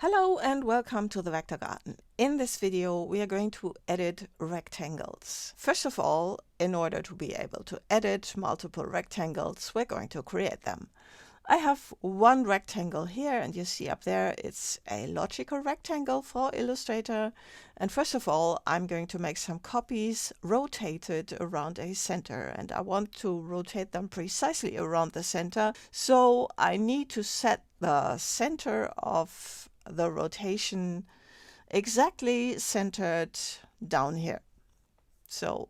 Hello and welcome to the Vector Garden. In this video we are going to edit rectangles. First of all, in order to be able to edit multiple rectangles, we're going to create them. I have one rectangle here and you see up there it's a logical rectangle for Illustrator. And first of all, I'm going to make some copies rotated around a center, and I want to rotate them precisely around the center. So I need to set the center of the rotation exactly centered down here. So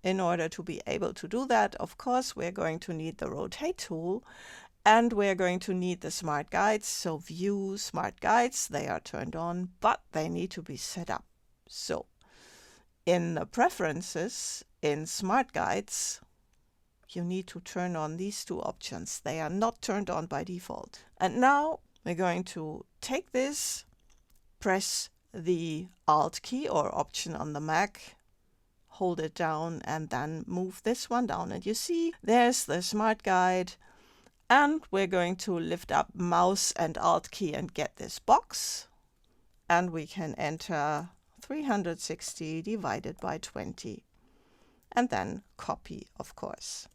in order to be able to do that, of course, we're going to need the rotate tool, and we're going to need the smart guides. So view smart guides, they are turned on, but they need to be set up. So in the preferences in smart guides, you need to turn on these two options. They are not turned on by default. And now we're going to take this, press the Alt key or Option on the Mac, hold it down, and then move this one down. And you see there's the Smart Guide. And we're going to lift up mouse and Alt key and get this box. And we can enter 360 divided by 20. And then copy, of course.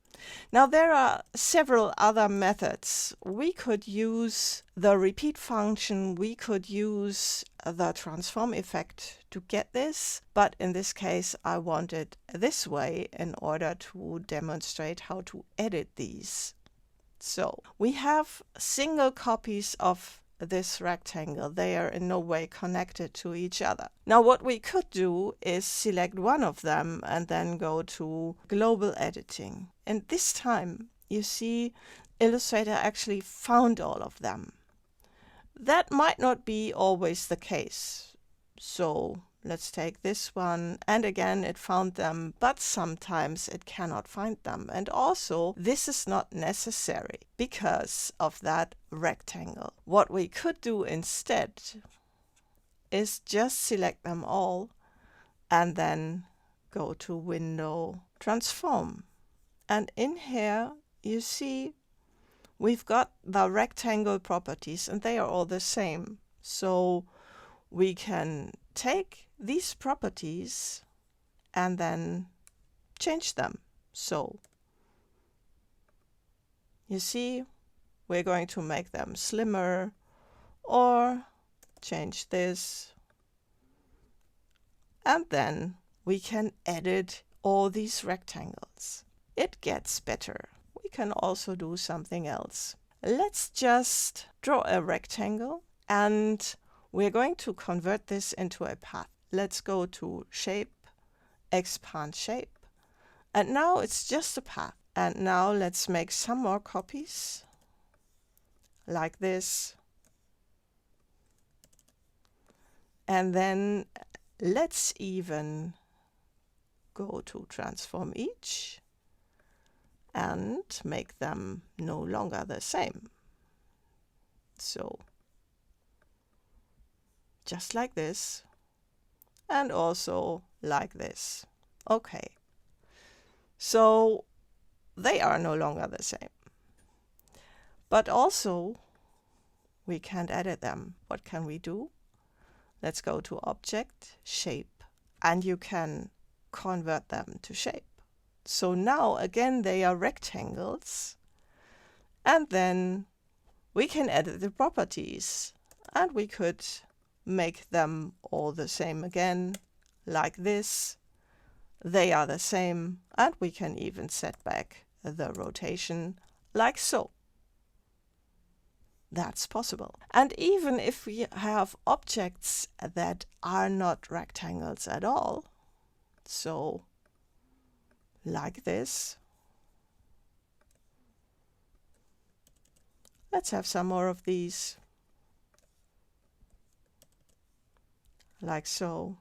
Now there are several other methods. We could use the repeat function, we could use the transform effect to get this, but in this case I want it this way in order to demonstrate how to edit these. So we have single copies of this rectangle. They are in no way connected to each other. Now what we could do is select one of them and then go to global editing. And this time you see Illustrator actually found all of them. That might not be always the case. So let's take this one, and again it found them, but sometimes it cannot find them. And also this is not necessary because of that rectangle. What we could do instead is just select them all and then go to Window, Transform. And in here you see we've got the rectangle properties and they are all the same. So we can take these properties and then change them. So you see we're going to make them slimmer or change this, and then we can edit all these rectangles. It gets better. We can also do something else. Let's just draw a rectangle and we're going to convert this into a path. Let's go to Shape, Expand Shape. And now it's just a path. And now let's make some more copies like this. And then let's even go to Transform Each and make them no longer the same. So just like this, and also like this. Okay, so they are no longer the same. But also, we can't edit them. What can we do? Let's go to Object, Shape, and you can convert them to shape. So now, again, they are rectangles, and then we can edit the properties, and we could make them all the same again, like this. They are the same, and we can even set back the rotation like so. That's possible. And even if we have objects that are not rectangles at all, so like this. Let's have some more of these. Like so.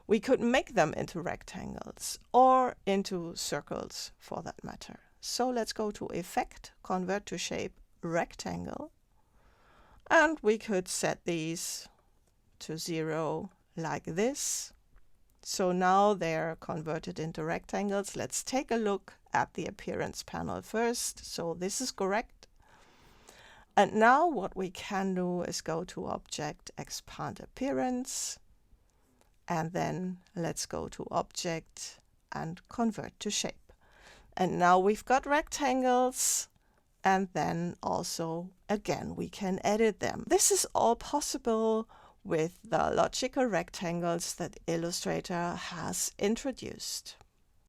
We could make them into rectangles or into circles for that matter. So let's go to Effect, Convert to Shape, Rectangle. And we could set these to 0 like this. So now they're converted into rectangles. Let's take a look at the appearance panel first. So this is correct. And now what we can do is go to Object, Expand Appearance, and then let's go to Object and Convert to Shape. And now we've got rectangles, and then also again we can edit them. This is all possible with the logical rectangles that Illustrator has introduced.